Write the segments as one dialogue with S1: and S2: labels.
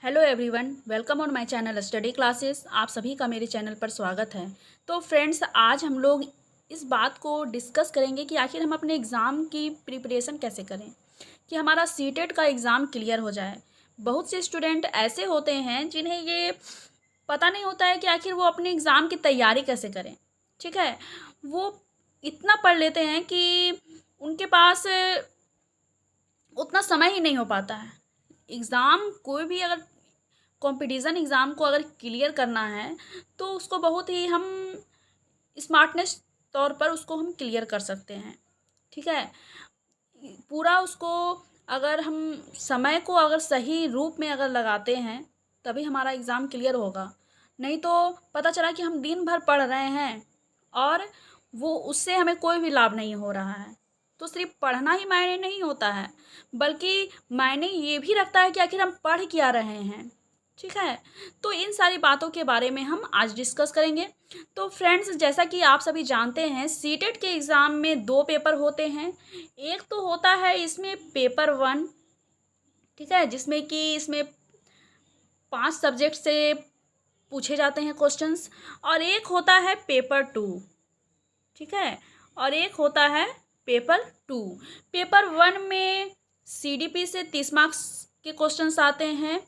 S1: Hello everyone, welcome on my channel study classes. आप सभी का मेरे चैनल पर स्वागत है। तो फ्रेंड्स, आज हम लोग इस बात को डिस्कस करेंगे कि आखिर हम अपने एग्ज़ाम की प्रिपरेशन कैसे करें कि हमारा सीटेट का एग्ज़ाम क्लियर हो जाए। बहुत से स्टूडेंट ऐसे होते हैं जिन्हें ये पता नहीं होता है कि आखिर वो अपने एग्ज़ाम की तैयारी कैसे करें। ठीक है, वो इतना पढ़ लेते हैं कि उनके पास उतना समय ही नहीं हो पाता है। एग्ज़ाम कोई भी अगर कंपटीशन एग्ज़ाम को अगर क्लियर करना है तो उसको बहुत ही हम स्मार्टनेस तौर पर उसको हम क्लियर कर सकते हैं। ठीक है, पूरा उसको अगर हम समय को अगर सही रूप में अगर लगाते हैं तभी हमारा एग्ज़ाम क्लियर होगा। नहीं तो पता चला कि हम दिन भर पढ़ रहे हैं और वो उससे हमें कोई भी लाभ नहीं हो रहा है। तो सिर्फ पढ़ना ही मायने नहीं होता है, बल्कि मायने ये भी रखता है कि आखिर हम पढ़ क्या रहे हैं। ठीक है, तो इन सारी बातों के बारे में हम आज डिस्कस करेंगे। तो फ्रेंड्स, जैसा कि आप सभी जानते हैं, सीटेट के एग्ज़ाम में 2 पेपर होते हैं। एक तो होता है इसमें पेपर 1, ठीक है, जिसमें कि इसमें 5 सब्जेक्ट से पूछे जाते हैं क्वेश्चंस। और एक होता है पेपर 2, ठीक है, और एक होता है पेपर 2। पेपर 1 में सीडीपी से 30 मार्क्स के क्वेश्चंस आते हैं,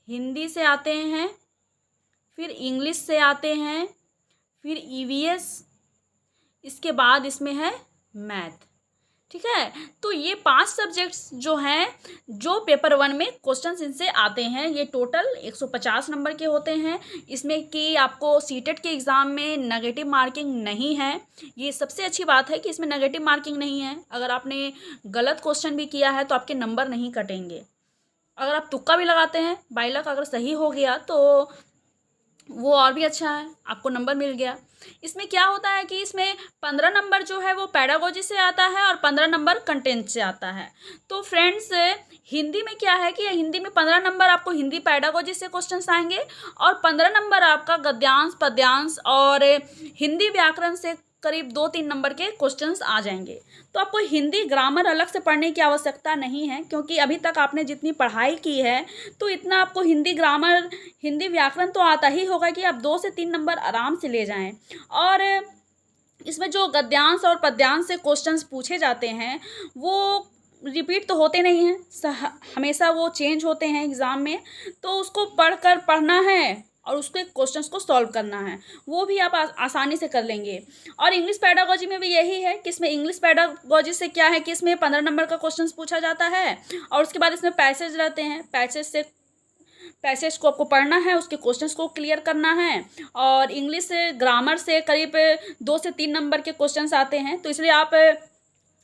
S1: हिंदी से आते हैं, फिर इंग्लिश से आते हैं, फिर ईवीएस, इसके बाद इसमें है मैथ। ठीक है, तो ये 5 सब्जेक्ट्स जो हैं, जो पेपर 1 में क्वेश्चंस इनसे आते हैं, ये टोटल 150 नंबर के होते हैं। इसमें कि आपको सीटेट के एग्ज़ाम में नेगेटिव मार्किंग नहीं है। ये सबसे अच्छी बात है कि इसमें नेगेटिव मार्किंग नहीं है। अगर आपने गलत क्वेश्चन भी किया है तो आपके नंबर नहीं कटेंगे। अगर आप तुक्का भी लगाते हैं, बाई लक अगर सही हो गया तो वो और भी अच्छा है, आपको नंबर मिल गया। इसमें क्या होता है कि इसमें 15 नंबर जो है वो पेडागोजी से आता है और 15 नंबर कंटेंट से आता है। तो फ्रेंड्स, हिंदी में क्या है कि हिंदी में 15 नंबर आपको हिंदी पेडागोजी से क्वेश्चंस आएंगे और 15 नंबर आपका गद्यांश, पद्यांश और हिंदी व्याकरण से करीब 2-3 नंबर के क्वेश्चंस आ जाएंगे। तो आपको हिंदी ग्रामर अलग से पढ़ने की आवश्यकता नहीं है, क्योंकि अभी तक आपने जितनी पढ़ाई की है तो इतना आपको हिंदी ग्रामर, हिंदी व्याकरण तो आता ही होगा कि आप 2 से 3 नंबर आराम से ले जाएं। और इसमें जो गद्यांश और पद्यांश से क्वेश्चंस पूछे जाते हैं वो रिपीट तो होते नहीं हैं, हमेशा वो चेंज होते हैं एग्ज़ाम में। तो उसको पढ़ना है और उसके क्वेश्चंस को सॉल्व करना है, वो भी आप आसानी से कर लेंगे। और इंग्लिश पेडागोजी में भी यही है कि इसमें इंग्लिश पेडागोजी से क्या है कि इसमें 15 नंबर का क्वेश्चंस पूछा जाता है और उसके बाद इसमें पैसेज रहते हैं। पैसेज को आपको पढ़ना है, उसके क्वेश्चंस को क्लियर करना है। और इंग्लिश ग्रामर से करीब 2 से 3 नंबर के क्वेश्चंस आते हैं। तो इसलिए आप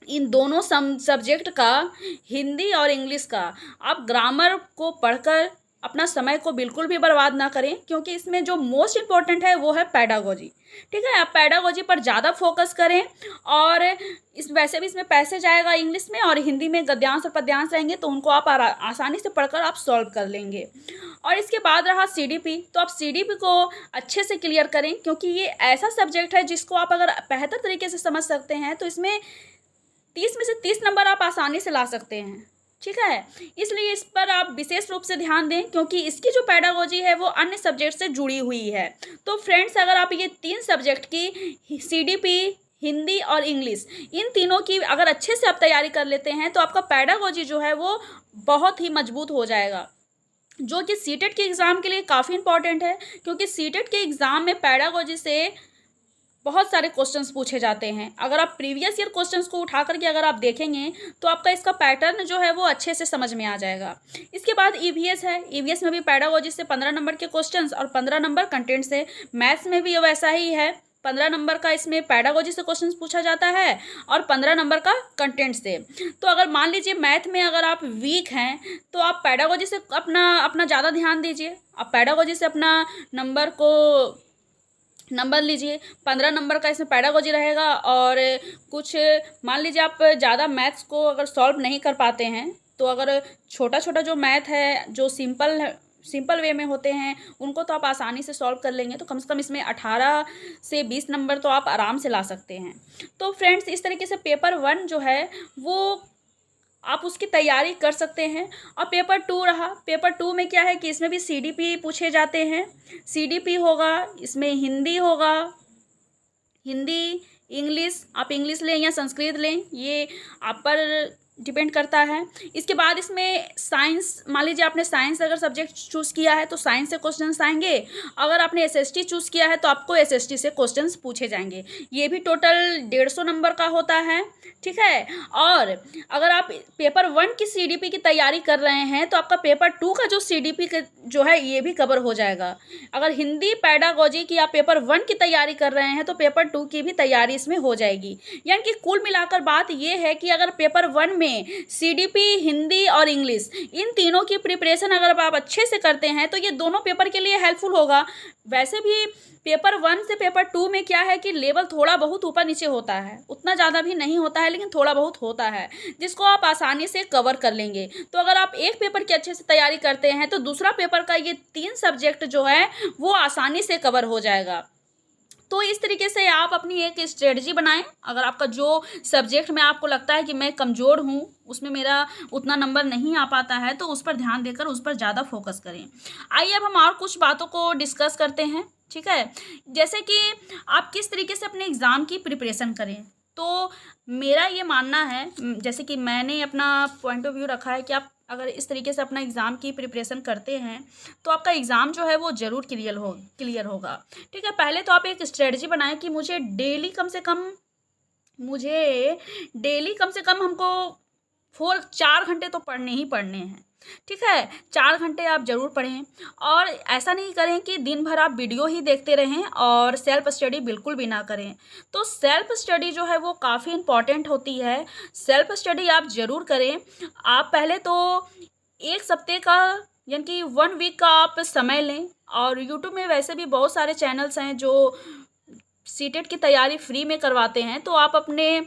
S1: इन दोनों सब्जेक्ट का, हिंदी और इंग्लिश का, आप ग्रामर को पढ़कर अपना समय को बिल्कुल भी बर्बाद ना करें, क्योंकि इसमें जो मोस्ट इम्पॉर्टेंट है वो है पेडागोजी। ठीक है, आप पेडागोजी पर ज़्यादा फोकस करें। और इस वैसे भी इसमें पैसेज आएगा इंग्लिश में और हिंदी में गद्यांश और पद्यांश रहेंगे, तो उनको आप आसानी से पढ़कर आप सॉल्व कर लेंगे। और इसके बाद रहा सीडीपी, तो आप सीडीपी को अच्छे से क्लियर करें, क्योंकि ये ऐसा सब्जेक्ट है जिसको आप अगर बेहतर तरीके से समझ सकते हैं तो इसमें 30 में से 30 नंबर आप आसानी से ला सकते हैं। ठीक है, इसलिए इस पर आप विशेष रूप से ध्यान दें, क्योंकि इसकी जो पेडागोजी है वो अन्य सब्जेक्ट से जुड़ी हुई है। तो फ्रेंड्स, अगर आप ये 3 सब्जेक्ट की, सीडीपी, हिंदी और इंग्लिश, इन तीनों की अगर अच्छे से आप तैयारी कर लेते हैं तो आपका पेडागोजी जो है वो बहुत ही मजबूत हो जाएगा, जो कि सीटेट के एग्ज़ाम के लिए काफ़ी इंपॉर्टेंट है। क्योंकि सीटेट के एग्ज़ाम में पेडागोजी से बहुत सारे क्वेश्चंस पूछे जाते हैं। अगर आप प्रीवियस ईयर क्वेश्चंस को उठा करके अगर आप देखेंगे तो आपका इसका पैटर्न जो है वो अच्छे से समझ में आ जाएगा। इसके बाद ईवीएस है। ईवीएस में भी पेडागोजी से 15 नंबर के क्वेश्चंस और 15 नंबर कंटेंट से। मैथ्स में भी वैसा ही है, 15 नंबर का इसमें पेडागोजी से क्वेश्चंस पूछा जाता है और 15 नंबर का कंटेंट से। तो अगर मान लीजिए मैथ में अगर आप वीक हैं तो आप पेडागोजी से अपना ज़्यादा ध्यान दीजिए। आप पेडागोजी से अपना नंबर लीजिए। 15 नंबर का इसमें पेडागोजी रहेगा। और कुछ मान लीजिए आप ज़्यादा मैथ्स को अगर सॉल्व नहीं कर पाते हैं तो अगर छोटा छोटा जो मैथ है, जो सिंपल वे में होते हैं, उनको तो आप आसानी से सॉल्व कर लेंगे। तो कम से कम इसमें 18 से 20 नंबर तो आप आराम से ला सकते हैं। तो फ्रेंड्स, इस तरीके से पेपर 1 जो है वो आप उसकी तैयारी कर सकते हैं। और पेपर 2 रहा, पेपर 2 में क्या है कि इसमें भी CDP पूछे जाते हैं। CDP होगा, इसमें हिंदी होगा, हिंदी, इंग्लिश, आप इंग्लिश लें या संस्कृत लें, ये आप पर डिपेंड करता है। इसके बाद इसमें साइंस, मान लीजिए आपने साइंस अगर सब्जेक्ट चूज़ किया है तो साइंस से क्वेश्चंस आएंगे। अगर आपने SST चूज़ किया है तो आपको SST से क्वेश्चंस पूछे जाएंगे। ये भी टोटल 150 नंबर का होता है, ठीक है। और अगर आप पेपर 1 की CDP की तैयारी कर रहे हैं तो आपका पेपर 2 का जो CDP जो है ये भी कवर हो जाएगा। अगर हिंदी पेडागोजी की आप पेपर 1 की तैयारी कर रहे हैं तो पेपर 2 की भी तैयारी इसमें हो जाएगी। यानी कि कुल मिलाकर बात ये है कि अगर पेपर 1 में CDP, हिंदी और इंग्लिश, इन तीनों की प्रिपरेशन अगर आप अच्छे से करते हैं तो ये दोनों पेपर के लिए हेल्पफुल होगा। वैसे भी पेपर 1 से पेपर 2 में क्या है कि लेवल थोड़ा बहुत ऊपर नीचे होता है, उतना ज़्यादा भी नहीं होता है, लेकिन थोड़ा बहुत होता है, जिसको आप आसानी से कवर कर लेंगे। तो अगर आप एक पेपर की अच्छे से तैयारी करते हैं तो दूसरा पेपर का ये 3 सब्जेक्ट जो है वो आसानी से कवर हो जाएगा। तो इस तरीके से आप अपनी एक स्ट्रेटजी बनाएं। अगर आपका जो सब्जेक्ट में आपको लगता है कि मैं कमज़ोर हूँ, उसमें मेरा उतना नंबर नहीं आ पाता है, तो उस पर ध्यान देकर उस पर ज़्यादा फोकस करें। आइए अब हम और कुछ बातों को डिस्कस करते हैं, ठीक है। जैसे कि आप किस तरीके से अपने एग्ज़ाम की प्रिपरेशन करें। तो मेरा ये मानना है, जैसे कि मैंने अपना पॉइंट ऑफ व्यू रखा है कि आप अगर इस तरीके से अपना एग्ज़ाम की प्रिपरेशन करते हैं तो आपका एग्ज़ाम जो है वो ज़रूर क्लियर होगा, ठीक है। पहले तो आप एक स्ट्रेटजी बनाएं कि मुझे डेली कम से कम हमको 4 घंटे तो पढ़ने ही पढ़ने हैं, ठीक है। 4 घंटे आप ज़रूर पढ़ें। और ऐसा नहीं करें कि दिन भर आप वीडियो ही देखते रहें और सेल्फ स्टडी बिल्कुल भी ना करें। तो सेल्फ स्टडी जो है वो काफ़ी इम्पॉर्टेंट होती है। सेल्फ स्टडी आप ज़रूर करें। आप पहले तो 1 हफ्ते का यानी कि 1 वीक का आप समय लें। और यूट्यूब में वैसे भी बहुत सारे चैनल्स हैं जो सीटेट की तैयारी फ्री में करवाते हैं, तो आप अपने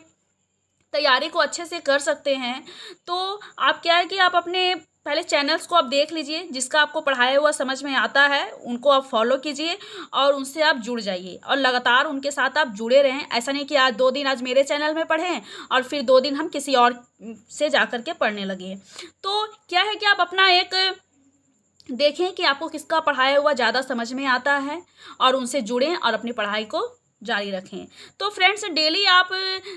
S1: तैयारी को अच्छे से कर सकते हैं। तो आप क्या है कि आप अपने पहले चैनल्स को आप देख लीजिए, जिसका आपको पढ़ाया हुआ समझ में आता है उनको आप फॉलो कीजिए और उनसे आप जुड़ जाइए और लगातार उनके साथ आप जुड़े रहें। ऐसा नहीं कि आज 2 दिन आज मेरे चैनल में पढ़ें और फिर 2 दिन हम किसी और से जा कर के पढ़ने लगे। तो क्या है कि आप अपना एक देखें कि आपको किसका पढ़ाया हुआ ज़्यादा समझ में आता है और उनसे जुड़ें और अपनी पढ़ाई को जारी रखें। तो फ्रेंड्स, डेली आप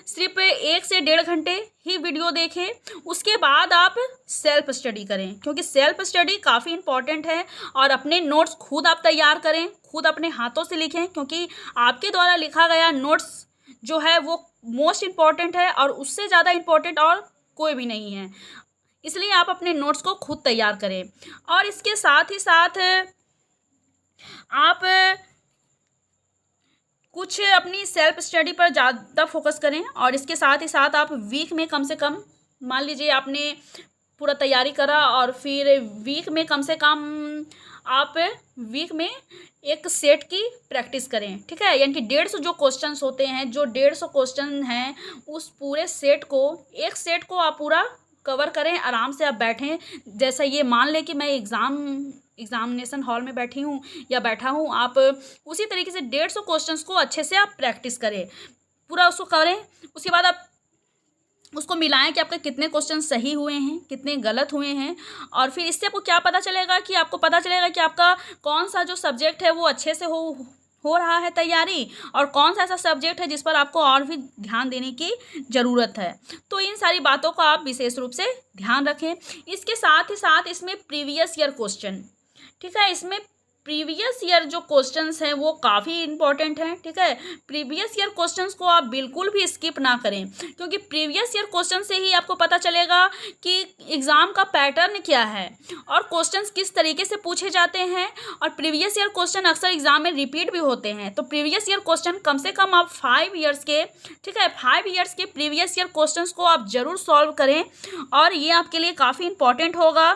S1: सिर्फ 1 से 1.5 घंटे ही वीडियो देखें, उसके बाद आप सेल्फ स्टडी करें, क्योंकि सेल्फ स्टडी काफ़ी इम्पॉर्टेंट है। और अपने नोट्स खुद आप तैयार करें, खुद अपने हाथों से लिखें, क्योंकि आपके द्वारा लिखा गया नोट्स जो है वो मोस्ट इम्पॉर्टेंट है और उससे ज़्यादा इम्पॉर्टेंट और कोई भी नहीं है। इसलिए आप अपने नोट्स को खुद तैयार करें। और इसके साथ ही साथ आप कुछ अपनी सेल्फ स्टडी पर ज़्यादा फोकस करें। और इसके साथ ही साथ आप वीक में कम से कम, मान लीजिए आपने पूरा तैयारी करा और फिर वीक में कम से कम आप वीक में एक सेट की प्रैक्टिस करें, ठीक है। यानी कि 150 जो क्वेश्चंस होते हैं, जो 150 क्वेश्चन हैं, उस पूरे सेट को, एक सेट को आप पूरा कवर करें। आराम से आप बैठें, जैसा ये मान लें कि मैं एग्जामिनेशन हॉल में बैठी हूँ या बैठा हूँ, आप उसी तरीके से 150 क्वेश्चंस को अच्छे से आप प्रैक्टिस करें, पूरा उसको करें। उसके बाद आप उसको मिलाएं कि आपके कितने क्वेश्चन सही हुए हैं, कितने गलत हुए हैं। और फिर इससे आपको क्या पता चलेगा कि आपका कौन सा जो सब्जेक्ट है वो अच्छे से हो रहा है तैयारी, और कौन सा ऐसा सब्जेक्ट है जिस पर आपको और भी ध्यान देने की ज़रूरत है। तो इन सारी बातों का आप विशेष रूप से ध्यान रखें। इसके साथ ही साथ इसमें प्रीवियस ईयर क्वेश्चन, ठीक है, इसमें प्रीवियस ईयर जो क्वेश्चंस हैं वो काफ़ी इंपॉर्टेंट हैं, ठीक है। प्रीवियस ईयर क्वेश्चंस को आप बिल्कुल भी स्किप ना करें, क्योंकि प्रीवियस ईयर क्वेश्चन से ही आपको पता चलेगा कि एग्ज़ाम का पैटर्न क्या है और क्वेश्चंस किस तरीके से पूछे जाते हैं। और प्रीवियस ईयर क्वेश्चन अक्सर एग्ज़ाम में रिपीट भी होते हैं। तो प्रीवियस ईयर क्वेश्चन कम से कम आप 5 ईयर्स के, ठीक है, 5 ईयर्स के प्रीवियस ईयर क्वेश्चन को आप ज़रूर सॉल्व करें, और ये आपके लिए काफ़ी इंपॉर्टेंट होगा।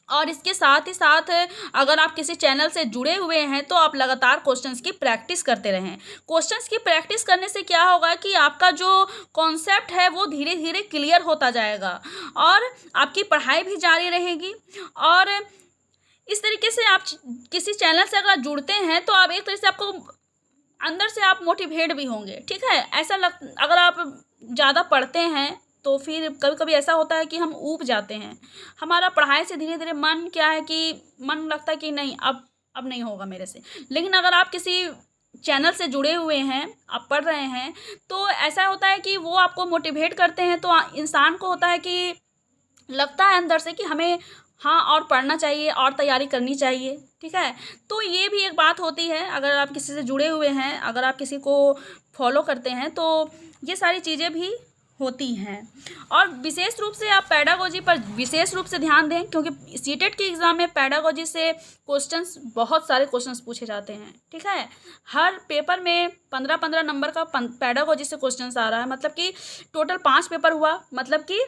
S1: और इसके साथ ही साथ अगर आप किसी चैनल से जुड़े हुए हैं तो आप लगातार क्वेश्चंस की प्रैक्टिस करते रहें। क्वेश्चंस की प्रैक्टिस करने से क्या होगा कि आपका जो कॉन्सेप्ट है वो धीरे धीरे क्लियर होता जाएगा और आपकी पढ़ाई भी जारी रहेगी। और इस तरीके से आप किसी चैनल से अगर जुड़ते हैं तो आप एक तरह से आपको अंदर से आप मोटिवेट भी होंगे, ठीक है। अगर आप ज़्यादा पढ़ते हैं तो फिर कभी कभी ऐसा होता है कि हम ऊब जाते हैं, हमारा पढ़ाई से धीरे धीरे मन क्या है कि मन लगता है कि नहीं, अब नहीं होगा मेरे से। लेकिन अगर आप किसी चैनल से जुड़े हुए हैं, आप पढ़ रहे हैं, तो ऐसा होता है कि वो आपको मोटिवेट करते हैं, तो इंसान को होता है कि लगता है अंदर से कि हमें हाँ और पढ़ना चाहिए और तैयारी करनी चाहिए। ठीक है, तो ये भी एक बात होती है, अगर आप किसी से जुड़े हुए हैं, अगर आप किसी को फॉलो करते हैं, तो ये सारी चीज़ें भी होती हैं। और विशेष रूप से आप पेडागोजी पर विशेष रूप से ध्यान दें, क्योंकि सीटेट के एग्ज़ाम में पेडागोजी से क्वेश्चंस, बहुत सारे क्वेश्चंस पूछे जाते हैं। ठीक है, हर पेपर में 15-15 नंबर का पेडागोजी से क्वेश्चंस आ रहा है, मतलब कि टोटल 5 पेपर हुआ, मतलब कि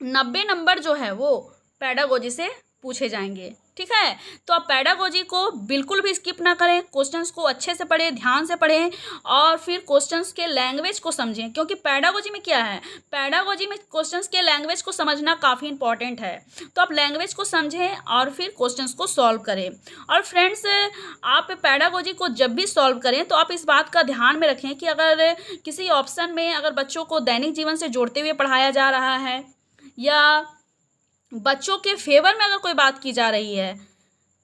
S1: 90 नंबर जो है वो पेडागोजी से पूछे जाएंगे। ठीक है, तो आप पेडागोजी को बिल्कुल भी स्किप ना करें, क्वेश्चंस को अच्छे से पढ़ें, ध्यान से पढ़ें, और फिर क्वेश्चंस के लैंग्वेज को समझें, क्योंकि पेडागोजी में क्या है, पेडागोजी में क्वेश्चंस के लैंग्वेज को समझना काफ़ी इंपॉर्टेंट है। तो आप लैंग्वेज को समझें और फिर क्वेश्चंस को सॉल्व करें। और फ्रेंड्स, आप पेडागोजी को जब भी सॉल्व करें तो आप इस बात का ध्यान में रखें कि अगर किसी ऑप्शन में अगर बच्चों को दैनिक जीवन से जोड़ते हुए पढ़ाया जा रहा है, या बच्चों के फेवर में अगर कोई बात की जा रही है,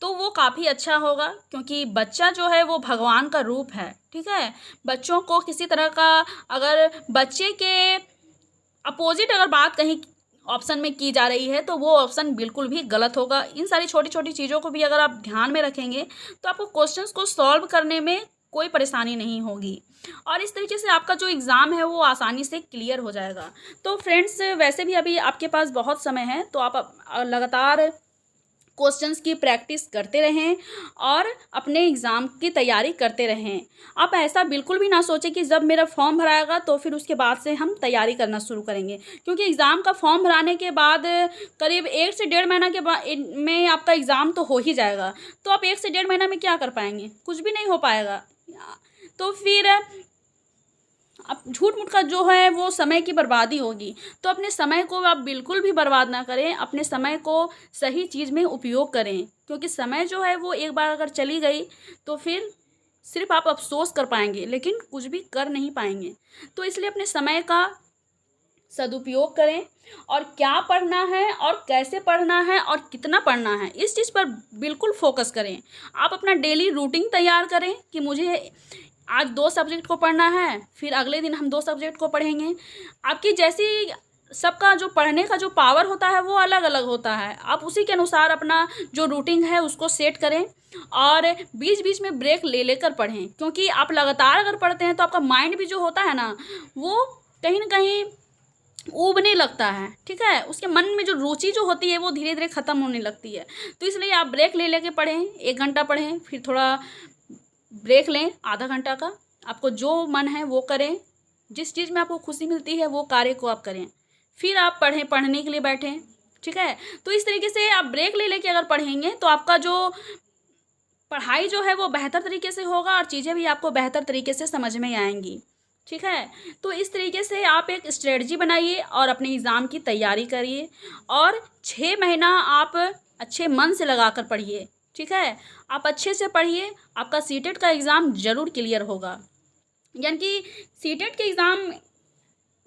S1: तो वो काफ़ी अच्छा होगा, क्योंकि बच्चा जो है वो भगवान का रूप है। ठीक है, बच्चों को किसी तरह का, अगर बच्चे के अपोजिट अगर बात कहीं ऑप्शन में की जा रही है, तो वो ऑप्शन बिल्कुल भी गलत होगा। इन सारी छोटी छोटी चीज़ों को भी अगर आप ध्यान में रखेंगे, तो आपको क्वेश्चंस को सॉल्व करने में कोई परेशानी नहीं होगी, और इस तरीके से आपका जो एग्ज़ाम है वो आसानी से क्लियर हो जाएगा। तो फ्रेंड्स, वैसे भी अभी आपके पास बहुत समय है, तो आप लगातार क्वेश्चंस की प्रैक्टिस करते रहें और अपने एग्ज़ाम की तैयारी करते रहें। आप ऐसा बिल्कुल भी ना सोचें कि जब मेरा फॉर्म भराएगा तो फिर उसके बाद से हम तैयारी करना शुरू करेंगे, क्योंकि एग्ज़ाम का फॉर्म भराने के बाद करीब 1 से 1.5 महीना के बाद में आपका एग्ज़ाम तो हो ही जाएगा। तो आप 1 से 1.5 महीना में क्या कर पाएंगे, कुछ भी नहीं हो पाएगा। तो फिर अब झूठ मूठ का जो है वो समय की बर्बादी होगी। तो अपने समय को आप बिल्कुल भी बर्बाद ना करें, अपने समय को सही चीज़ में उपयोग करें, क्योंकि समय जो है वो एक बार अगर चली गई तो फिर सिर्फ आप अफसोस कर पाएंगे, लेकिन कुछ भी कर नहीं पाएंगे। तो इसलिए अपने समय का सदुपयोग करें, और क्या पढ़ना है और कैसे पढ़ना है और कितना पढ़ना है, इस चीज़ पर बिल्कुल फोकस करें। आप अपना डेली रूटीन तैयार करें कि मुझे आज 2 सब्जेक्ट को पढ़ना है, फिर अगले दिन हम 2 सब्जेक्ट को पढ़ेंगे। आपकी जैसी, सबका जो पढ़ने का जो पावर होता है वो अलग अलग होता है, आप उसी के अनुसार अपना जो रूटीन है उसको सेट करें, और बीच बीच में ब्रेक ले लेकर पढ़ें, क्योंकि आप लगातार अगर पढ़ते हैं तो आपका माइंड भी जो होता है ना, वो कहीं ना कहीं ऊबने लगता है। ठीक है, उसके मन में जो रुचि जो होती है वो धीरे धीरे ख़त्म होने लगती है। तो इसलिए आप ब्रेक ले लेके पढ़ें, 1 घंटा पढ़ें, फिर थोड़ा ब्रेक लें आधा घंटा का, आपको जो मन है वो करें, जिस चीज़ में आपको खुशी मिलती है वो कार्य को आप करें, फिर आप पढ़ने के लिए बैठें। ठीक है, तो इस तरीके से आप ब्रेक ले लेके अगर पढ़ेंगे तो आपका जो पढ़ाई जो है वो बेहतर तरीके से होगा, और चीज़ें भी आपको बेहतर तरीके से समझ में आएंगी। ठीक है, तो इस तरीके से आप एक स्ट्रेटजी बनाइए और अपने एग्ज़ाम की तैयारी करिए, और 6 महीना आप अच्छे मन से लगा कर पढ़िए। ठीक है, आप अच्छे से पढ़िए, आपका सीटेट का एग्ज़ाम ज़रूर क्लियर होगा। यानी कि सीटेट के एग्ज़ाम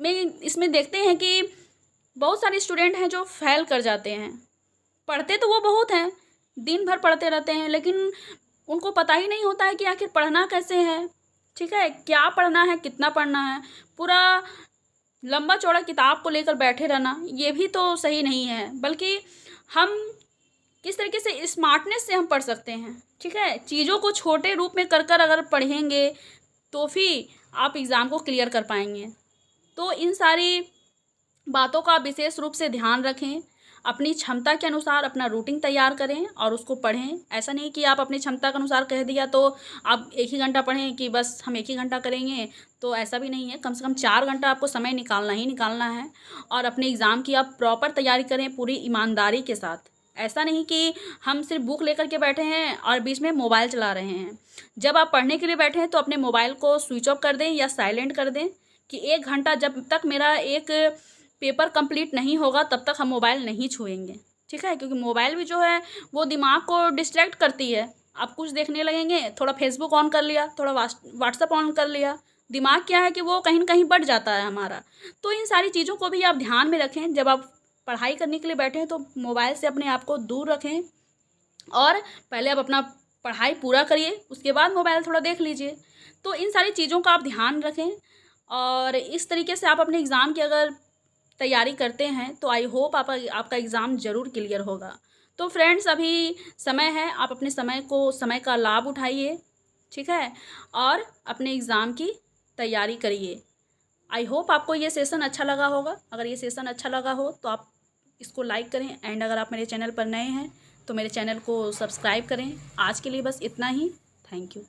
S1: में इसमें देखते हैं कि बहुत सारे स्टूडेंट हैं जो फेल कर जाते हैं। पढ़ते तो वो बहुत हैं, दिन भर पढ़ते रहते हैं, लेकिन उनको पता ही नहीं होता है कि आखिर पढ़ना कैसे है। ठीक है, क्या पढ़ना है, कितना पढ़ना है, पूरा लंबा चौड़ा किताब को लेकर बैठे रहना ये भी तो सही नहीं है, बल्कि हम किस तरीके से स्मार्टनेस से हम पढ़ सकते हैं। ठीक है, चीज़ों को छोटे रूप में कर कर अगर पढ़ेंगे तो फिर आप एग्ज़ाम को क्लियर कर पाएंगे। तो इन सारी बातों का विशेष रूप से ध्यान रखें, अपनी क्षमता के अनुसार अपना रूटीन तैयार करें और उसको पढ़ें। ऐसा नहीं कि आप अपनी क्षमता के अनुसार कह दिया तो आप 1 ही घंटा पढ़ें कि बस हम 1 ही घंटा करेंगे, तो ऐसा भी नहीं है। कम से कम 4 घंटा आपको समय निकालना ही निकालना है, और अपने एग्ज़ाम की आप प्रॉपर तैयारी करें पूरी ईमानदारी के साथ। ऐसा नहीं कि हम सिर्फ बुक लेकर के बैठे हैं और बीच में मोबाइल चला रहे हैं। जब आप पढ़ने के लिए बैठे हैं तो अपने मोबाइल को स्विच ऑफ कर दें या साइलेंट कर दें, कि 1 घंटा जब तक मेरा एक पेपर कंप्लीट नहीं होगा तब तक हम मोबाइल नहीं छुएंगे। ठीक है, क्योंकि मोबाइल भी जो है वो दिमाग को डिस्ट्रैक्ट करती है। आप कुछ देखने लगेंगे, थोड़ा फेसबुक ऑन कर लिया, थोड़ा व्हाट्सएप ऑन कर लिया, दिमाग क्या है कि वो कहीं न कहीं बढ़ जाता है हमारा। तो इन सारी चीज़ों को भी आप ध्यान में रखें। जब आप पढ़ाई करने के लिए बैठें तो मोबाइल से अपने आप को दूर रखें और पहले आप अपना पढ़ाई पूरा करिए, उसके बाद मोबाइल थोड़ा देख लीजिए। तो इन सारी चीज़ों का आप ध्यान रखें और इस तरीके से आप अपने एग्ज़ाम की अगर तैयारी करते हैं तो आई होप आपका एग्ज़ाम ज़रूर क्लियर होगा। तो फ्रेंड्स, अभी समय है, आप अपने समय का लाभ उठाइए, ठीक है? और अपने एग्ज़ाम की तैयारी करिए। आई होप आपको ये सेशन अच्छा लगा होगा। अगर ये सेशन अच्छा लगा हो तो आप इसको लाइक करें एंड अगर आप मेरे चैनल पर नए हैं तो मेरे चैनल को सब्सक्राइब करें। आज के लिए बस इतना ही। Thank you.